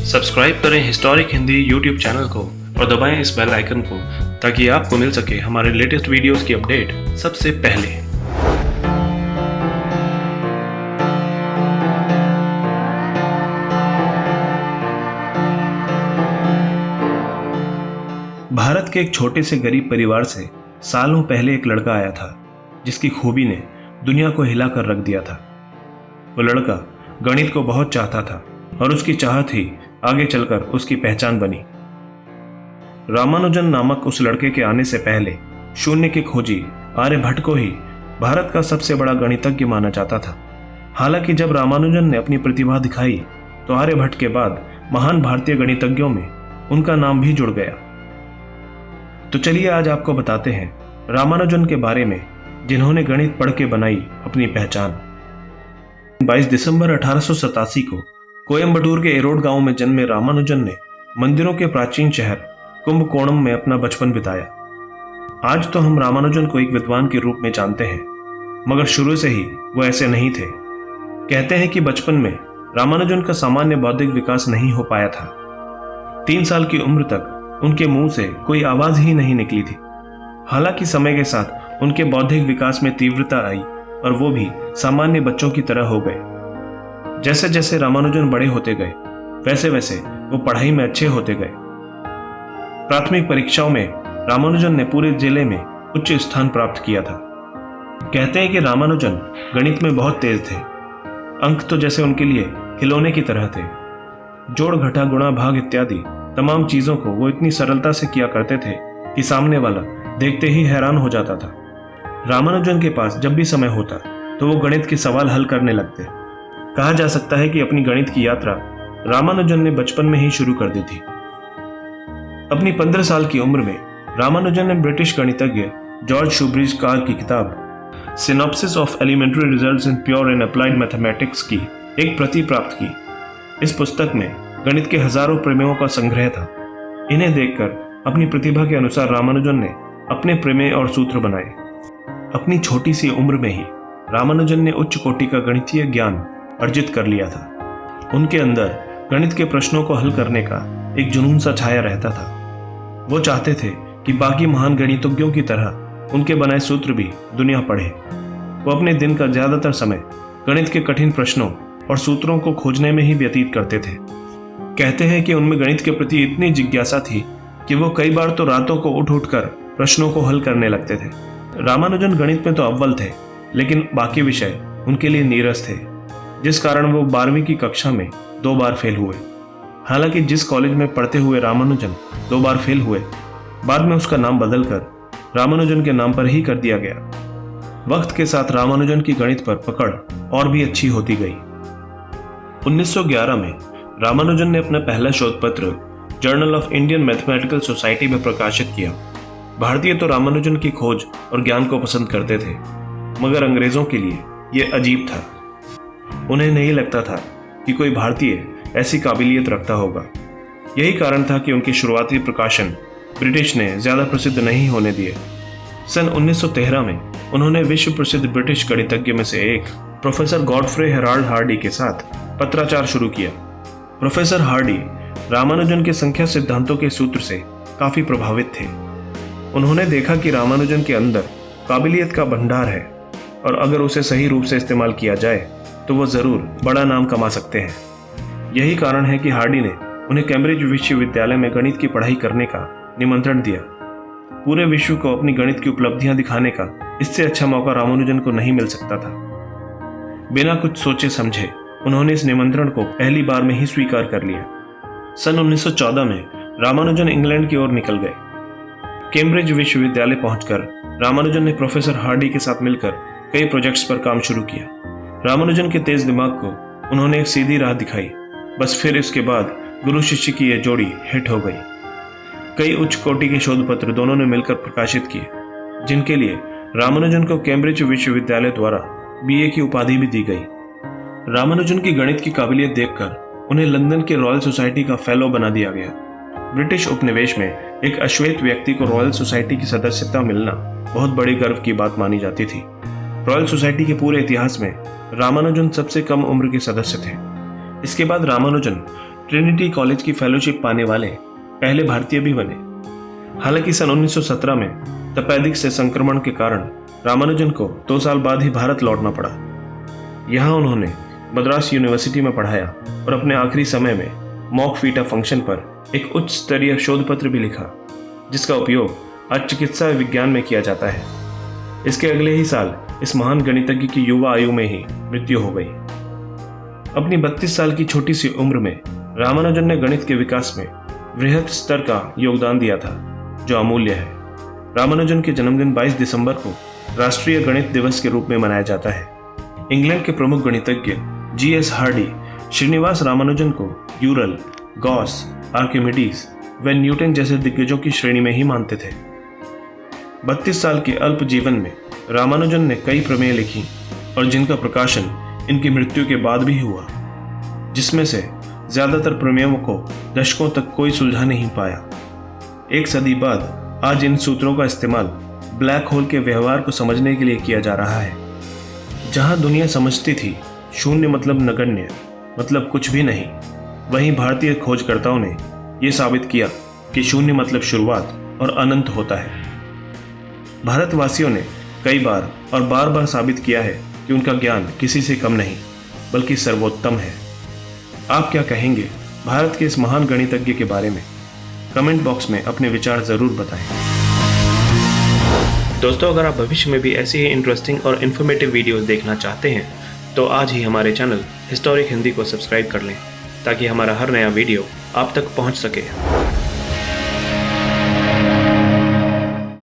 Subscribe करें historic Hindi YouTube channel को और दबाएं इस बेल आइकन को ताकि आपको मिल सके हमारे लेटेस्ट वीडियोस की अपडेट सबसे पहले। भारत के एक छोटे से गरीब परिवार से सालों पहले एक लड़का आया था जिसकी खूबी ने दुनिया को हिलाकर रख दिया था। वो लड़का गणित को बहुत चाहता था और उसकी चाहत ही आगे चलकर उसकी पहचान बनी। रामानुजन नामक उस लड़के के आने से पहले शून्य की खोजी आर्यभट्ट को ही भारत का सबसे बड़ा गणितज्ञ माना जाता था। हालांकि जब रामानुजन ने अपनी प्रतिभा दिखाई तो आर्यभट्ट के बाद महान भारतीय गणितज्ञों में उनका नाम भी जुड़ गया। तो चलिए आज आपको बताते हैं रामानुजन के बारे में जिन्होंने गणित पढ़ के बनाई अपनी पहचान। 22 दिसंबर 1887 को कोयंबटूर के एरोड गांव में जन्मे रामानुजन ने मंदिरों के प्राचीन शहर कुंभकोणम में अपना बचपन बिताया। आज तो हम रामानुजन को एक विद्वान के रूप में जानते हैं, मगर शुरू से ही वो ऐसे नहीं थे। कहते हैं कि बचपन में रामानुजन का सामान्य बौद्धिक विकास नहीं हो पाया था। 3 साल की उम्र तक उनके मुंह से कोई आवाज ही नहीं निकली थी। हालांकि समय के साथ उनके बौद्धिक विकास में तीव्रता आई और वो भी सामान्य बच्चों की तरह हो गए। जैसे जैसे रामानुजन बड़े होते गए वैसे वैसे वो पढ़ाई में अच्छे होते गए। प्राथमिक परीक्षाओं में रामानुजन ने पूरे जिले में उच्च स्थान प्राप्त किया था। कहते हैं कि रामानुजन गणित में बहुत तेज थे। अंक तो जैसे उनके लिए खिलौने की तरह थे। जोड़ घटा गुणा भाग इत्यादि तमाम चीजों को वो इतनी सरलता से किया करते थे कि सामने वाला देखते ही हैरान हो जाता था। रामानुजन के पास जब भी समय होता तो वो गणित के सवाल हल करने लगते। कहा जा सकता है कि अपनी गणित की यात्रा रामानुजन ने बचपन में ही शुरू कर दी थी। अपनी 15 साल की उम्र में रामानुजन ने ब्रिटिश गणितज्ञ जॉर्ज शूब्रिज कार की किताब synopsis of elementary results in pure and applied mathematics की एक प्रति प्राप्त की। इस पुस्तक में गणित के हजारों प्रमेयों का संग्रह था। इन्हें देखकर अपनी प्रतिभा के अनुसार रामानुजन ने अपने प्रमेय और सूत्र बनाए। अपनी छोटी सी उम्र में ही रामानुजन ने उच्च कोटि का गणितीय ज्ञान अर्जित कर लिया था। उनके अंदर गणित के प्रश्नों को हल करने का एक जुनून सा छाया रहता था। वो चाहते थे कि बाकी महान गणितज्ञों की तरह उनके बनाए सूत्र भी दुनिया पढ़े। वो अपने दिन का ज्यादातर समय गणित के कठिन प्रश्नों और सूत्रों को खोजने में ही व्यतीत करते थे। कहते हैं कि उनमें गणित के प्रति इतनी जिज्ञासा थी कि वो कई बार तो रातों को उठ उठकर प्रश्नों को हल करने लगते थे। रामानुजन गणित में तो अव्वल थे, लेकिन बाकी विषय उनके लिए नीरस थे, जिस कारण वो 12वीं की कक्षा में 2 बार फेल हुए। हालांकि जिस कॉलेज में पढ़ते हुए रामानुजन 2 बार फेल हुए, बाद में उसका नाम बदलकर रामानुजन के नाम पर ही कर दिया गया। वक्त के साथ रामानुजन की गणित पर पकड़ और भी अच्छी होती गई। 1911 में रामानुजन ने अपना पहला शोध पत्र journal of Indian mathematical society में प्रकाशित किया। भारतीय तो रामानुजन की खोज और ज्ञान को पसंद करते थे, मगर अंग्रेजों के लिए यह अजीब था। उन्हें नहीं लगता था कि कोई भारतीय ऐसी काबिलियत रखता होगा। यही कारण था कि उनके शुरुआती प्रकाशन ब्रिटिश ने ज्यादा प्रसिद्ध नहीं होने दिए। सन 1913 में उन्होंने विश्व प्रसिद्ध ब्रिटिश गणितज्ञ में से एक प्रोफेसर गॉडफ्रे हेराल्ड हार्डी के साथ पत्राचार शुरू किया। प्रोफेसर हार्डी रामानुजन के संख्या सिद्धांतों के सूत्र से काफी प्रभावित थे। उन्होंने देखा कि रामानुजन के अंदर काबिलियत का भंडार है और अगर उसे सही रूप से इस्तेमाल किया जाए तो वो जरूर बड़ा नाम कमा सकते हैं। यही कारण है कि हार्डी ने उन्हें कैम्ब्रिज विश्वविद्यालय में गणित की पढ़ाई करने का निमंत्रण दिया। पूरे विश्व को अपनी गणित की उपलब्धियां दिखाने का इससे अच्छा मौका रामानुजन को नहीं मिल सकता था। बिना कुछ सोचे समझे उन्होंने इस निमंत्रण को पहली बार में ही स्वीकार कर लिया। सन 1914 में रामानुजन इंग्लैंड की ओर निकल गए। कैम्ब्रिज विश्वविद्यालय पहुंचकर रामानुजन ने प्रोफेसर हार्डी के साथ मिलकर कई प्रोजेक्ट्स पर काम शुरू किया। रामानुजन के तेज दिमाग को उन्होंने एक सीधी राह दिखाई। बस फिर इसके बाद गुरु शिष्य की यह जोड़ी हिट हो गई। कई उच्च कोटि के शोध पत्र दोनों ने मिलकर प्रकाशित किए, जिनके लिए रामानुजन को कैम्ब्रिज विश्वविद्यालय द्वारा BA की उपाधि भी दी गई। रामानुजन की गणित की काबिलियत देखकर उन्हें लंदन के रॉयल सोसाइटी का फेलो बना दिया गया। ब्रिटिश उपनिवेश में एक अश्वेत व्यक्ति को रॉयल सोसाइटी की सदस्यता मिलना बहुत बड़ी गर्व की बात मानी जाती थी। रॉयल सोसाइटी के पूरे इतिहास में रामानुजन सबसे कम उम्र के सदस्य थे। इसके बाद रामानुजन ट्रिनिटी कॉलेज की फेलोशिप पाने वाले पहले भारतीय भी बने। हालांकि सन 1917 में तपेदिक से संक्रमण के कारण रामानुजन को 2 साल बाद ही भारत लौटना पड़ा। यहाँ उन्होंने मद्रास यूनिवर्सिटी में पढ़ाया और अपने आखिरी समय में मॉक फीटा फंक्शन पर एक उच्च स्तरीय शोध पत्र भी लिखा, जिसका उपयोग आज चिकित्सा विज्ञान में किया जाता है। इसके अगले ही साल इस महान गणितज्ञ की युवा आयु में ही मृत्यु हो गई। अपनी 32 साल की छोटी सी उम्र में रामानुजन ने गणित के विकास में वृहत स्तर का योगदान दिया था, जो अमूल्य है। रामानुजन के जन्मदिन 22 दिसंबर को राष्ट्रीय गणित दिवस के रूप में मनाया जाता है। इंग्लैंड के प्रमुख गणितज्ञ G.S. हार्डी श्रीनिवास रामानुजन को यूरल, गॉस, आर्किमिडीज व न्यूटन जैसे दिग्गजों की श्रेणी में ही मानते थे। 32 साल के अल्प जीवन में रामानुजन ने कई प्रमेय लिखी और जिनका प्रकाशन इनकी मृत्यु के बाद भी हुआ, जिसमें से ज्यादातर प्रमेयों को दशकों तक कोई सुलझा नहीं पाया। एक सदी बाद आज इन सूत्रों का इस्तेमाल ब्लैक होल के व्यवहार को समझने के लिए किया जा रहा है। जहां दुनिया समझती थी शून्य मतलब नगण्य, मतलब कुछ भी नहीं, वहीं भारतीय खोजकर्ताओं ने यह साबित किया कि शून्य मतलब शुरुआत और अनंत होता है। भारतवासियों ने कई बार और बार बार साबित किया है कि उनका ज्ञान किसी से कम नहीं बल्कि सर्वोत्तम है। आप क्या कहेंगे भारत के इस महान गणितज्ञ के बारे में? कमेंट बॉक्स में अपने विचार जरूर बताएं। दोस्तों, अगर आप भविष्य में भी ऐसी ही इंटरेस्टिंग और इन्फॉर्मेटिव वीडियोस देखना चाहते हैं तो आज ही हमारे चैनल हिस्टोरिक हिंदी को सब्सक्राइब कर लें, ताकि हमारा हर नया वीडियो आप तक पहुंच सके।